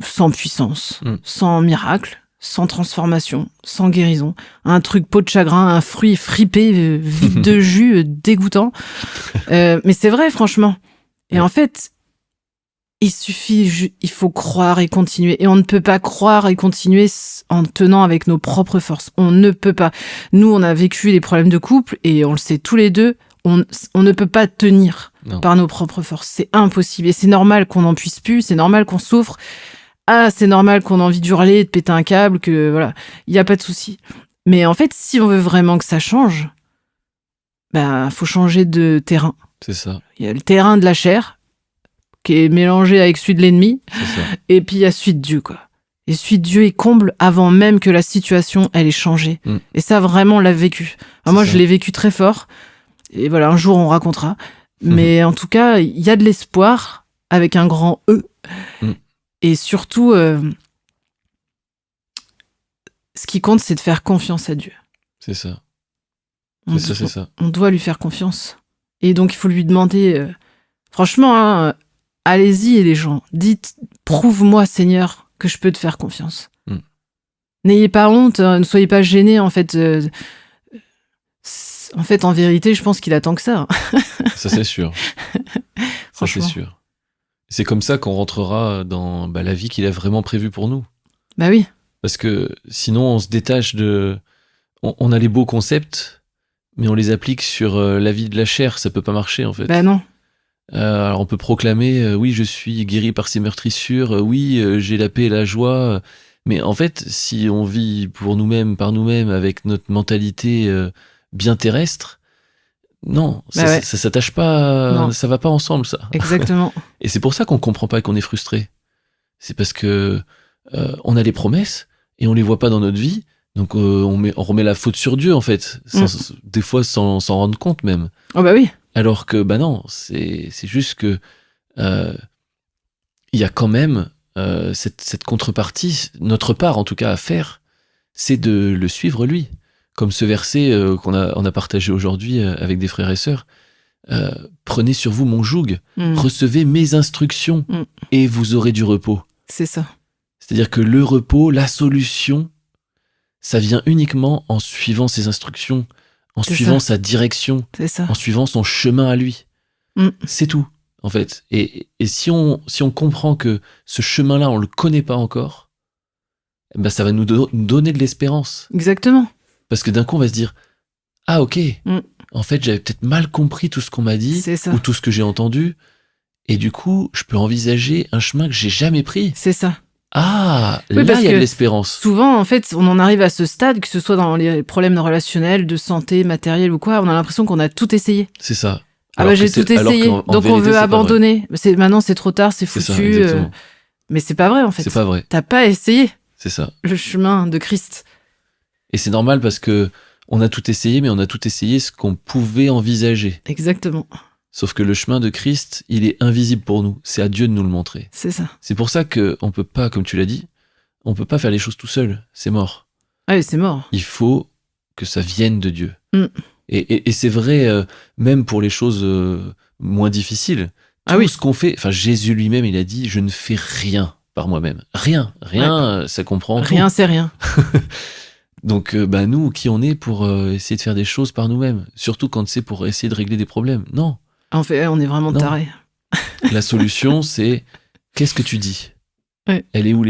sans puissance, sans miracle, sans transformation, sans guérison. Un truc peau de chagrin, un fruit fripé, vide de jus, dégoûtant. Mais c'est vrai, franchement. Et en fait, il faut croire et continuer. Et on ne peut pas croire et continuer en tenant avec nos propres forces. On ne peut pas. Nous, on a vécu les problèmes de couple et on le sait tous les deux, on ne peut pas tenir par nos propres forces. C'est impossible. Et c'est normal qu'on n'en puisse plus, c'est normal qu'on souffre. Ah, c'est normal qu'on a envie d'hurler, de péter un câble, que voilà, il n'y a pas de souci. Mais en fait, si on veut vraiment que ça change, faut changer de terrain. C'est ça. Il y a le terrain de la chair, qui est mélangé avec celui de l'ennemi. Et puis il y a celui de Dieu, quoi. Et celui de Dieu, il comble avant même que la situation, elle ait changé. Et ça, vraiment, on l'a vécu. Alors moi, je l'ai vécu très fort. Et voilà, un jour, on racontera. Mais en tout cas, il y a de l'espoir avec un grand E. Et surtout, ce qui compte, c'est de faire confiance à Dieu. C'est ça. C'est ça. On doit lui faire confiance. Et donc, il faut lui demander... franchement, allez-y les gens, dites, prouve-moi Seigneur que je peux te faire confiance. N'ayez pas honte, ne soyez pas gênés en fait. En vérité, je pense qu'il attend que ça. Ça c'est sûr. Ça c'est sûr. C'est comme ça qu'on rentrera dans la vie qu'il a vraiment prévue pour nous. Bah oui. Parce que sinon on se détache de... On a les beaux concepts, mais on les applique sur la vie de la chair, ça peut pas marcher en fait. Bah non. Alors on peut proclamer oui je suis guéri par ces meurtrissures, oui j'ai la paix et la joie, mais en fait si on vit pour nous-mêmes, par nous-mêmes, avec notre mentalité bien terrestre, non, ça s'attache pas, non. Ça va pas ensemble ça. Exactement. Et c'est pour ça qu'on comprend pas et qu'on est frustré. C'est parce que on a les promesses et on les voit pas dans notre vie, donc on remet la faute sur Dieu en fait, des fois sans s'en rendre compte même. Oh bah oui. Alors que, non, c'est juste que il y a quand même cette contrepartie, notre part en tout cas à faire, c'est de le suivre lui. Comme ce verset on a partagé aujourd'hui avec des frères et sœurs. Prenez sur vous mon joug, recevez mes instructions et vous aurez du repos. C'est ça. C'est-à-dire que le repos, la solution, ça vient uniquement en suivant ses instructions, en suivant sa direction, en suivant son chemin à lui. C'est tout, en fait. Et si on comprend que ce chemin-là, on le connaît pas encore, ça va nous donner de l'espérance. Exactement. Parce que d'un coup, on va se dire, ah ok, en fait, j'avais peut-être mal compris tout ce qu'on m'a dit, ou tout ce que j'ai entendu, et du coup, je peux envisager un chemin que j'ai jamais pris. C'est ça. Ah, oui, là, il y a de l'espérance. Souvent, en fait, on en arrive à ce stade, que ce soit dans les problèmes relationnels, de santé, matériel ou quoi, on a l'impression qu'on a tout essayé. C'est ça. J'ai tout essayé, donc on veut abandonner. Maintenant, c'est trop tard, c'est foutu. C'est ça, mais c'est pas vrai, en fait. C'est pas vrai. T'as pas essayé. C'est ça. Le chemin de Christ. Et c'est normal parce que on a tout essayé, mais on a tout essayé ce qu'on pouvait envisager. Exactement. Sauf que le chemin de Christ, il est invisible pour nous. C'est à Dieu de nous le montrer. C'est ça. C'est pour ça qu'on peut pas, comme tu l'as dit, on peut pas faire les choses tout seul. C'est mort. Ah oui, c'est mort. Il faut que ça vienne de Dieu. Et c'est vrai, même pour les choses moins difficiles. Tout ce qu'on fait, Jésus lui-même, il a dit, je ne fais rien par moi-même. Rien, ça comprend tout. Rien, c'est rien. Donc, nous, qui on est pour essayer de faire des choses par nous-mêmes, surtout quand c'est pour essayer de régler des problèmes. Non. En fait, on est vraiment tarés. La solution, c'est qu'est-ce que tu dis ? Elle est où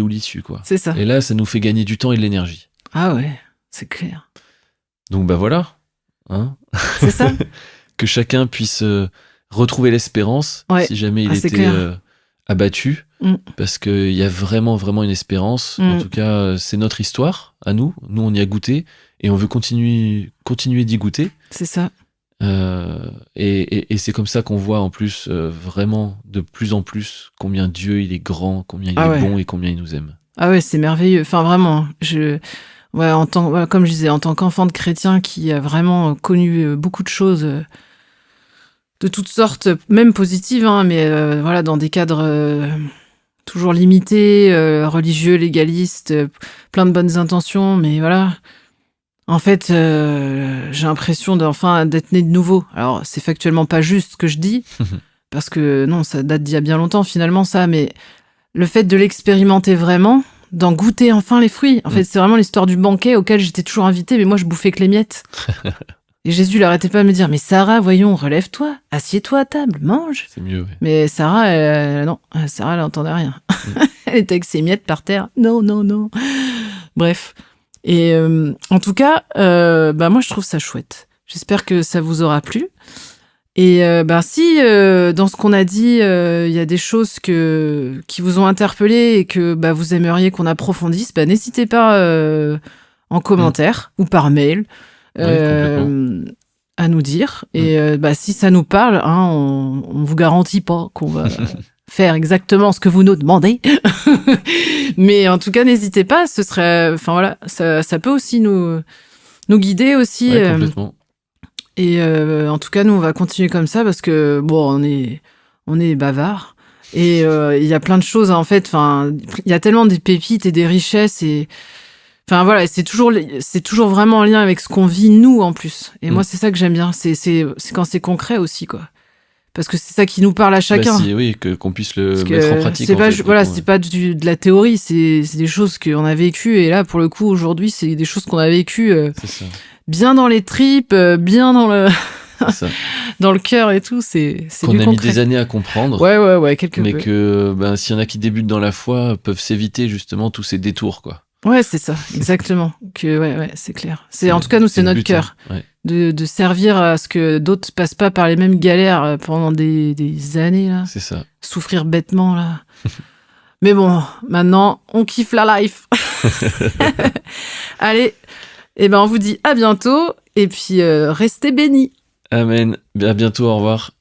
l'issue, quoi. C'est ça. Et là, ça nous fait gagner du temps et de l'énergie. Ah ouais, c'est clair. Donc, voilà. Hein. C'est ça. Que chacun puisse retrouver l'espérance si jamais il était abattu. Parce qu'il y a vraiment, vraiment une espérance. En tout cas, c'est notre histoire à nous. Nous, on y a goûté. et on veut continuer d'y goûter. C'est ça. Et c'est comme ça qu'on voit en plus vraiment de plus en plus combien Dieu il est grand, combien il est bon et combien il nous aime. Ah ouais, c'est merveilleux. Enfin vraiment, comme je disais, en tant qu'enfant de chrétien qui a vraiment connu beaucoup de choses de toutes sortes, même positives, hein, mais voilà, dans des cadres toujours limités, religieux, légalistes, plein de bonnes intentions, mais voilà. En fait, j'ai l'impression d'être né de nouveau. Alors, c'est factuellement pas juste ce que je dis, parce que non, ça date d'il y a bien longtemps finalement ça, mais le fait de l'expérimenter vraiment, d'en goûter enfin les fruits. En fait, c'est vraiment l'histoire du banquet auquel j'étais toujours invitée, mais moi je bouffais que les miettes. Et Jésus n'arrêtait pas de me dire, mais Sarah, voyons, relève-toi, assieds-toi à table, mange. C'est mieux, ouais. Mais Sarah, non, Sarah, elle n'entendait rien. Elle était avec ses miettes par terre. Non. Bref. Et en tout cas, moi je trouve ça chouette. J'espère que ça vous aura plu. Et si dans ce qu'on a dit, il y a des choses qui vous ont interpellé et que vous aimeriez qu'on approfondisse, n'hésitez pas en commentaire ou par mail à nous dire. Et si ça nous parle, hein, on vous garantit pas qu'on va faire exactement ce que vous nous demandez. Mais en tout cas, n'hésitez pas, ce serait, ça peut aussi nous guider aussi. Ouais, complètement. Et en tout cas, nous, on va continuer comme ça parce que, on est bavards. Et il y a plein de choses, en fait. Enfin, il y a tellement des pépites et des richesses. Et enfin, voilà, c'est toujours vraiment en lien avec ce qu'on vit, nous, en plus. Et moi, c'est ça que j'aime bien. C'est quand c'est concret aussi, quoi. Parce que c'est ça qui nous parle à chacun. Oui, qu'on puisse le mettre en pratique. C'est pas de la théorie, c'est des choses qu'on a vécues. Et là, pour le coup, aujourd'hui, c'est des choses qu'on a vécues bien dans les tripes, bien dans le dans le cœur et tout. C'est qu'on a mis des années à comprendre. Ouais, quelque peu. Mais que s'il y en a qui débutent dans la foi, peuvent s'éviter justement tous ces détours, quoi. Ouais, c'est ça, exactement. C'est clair. En tout cas, nous, c'est notre cœur. Hein. Ouais. De servir à ce que d'autres passent pas par les mêmes galères pendant des années, là. C'est ça. Souffrir bêtement, là. Mais bon, maintenant, on kiffe la life. Allez, on vous dit à bientôt, et puis restez bénis. Amen. À bientôt, au revoir.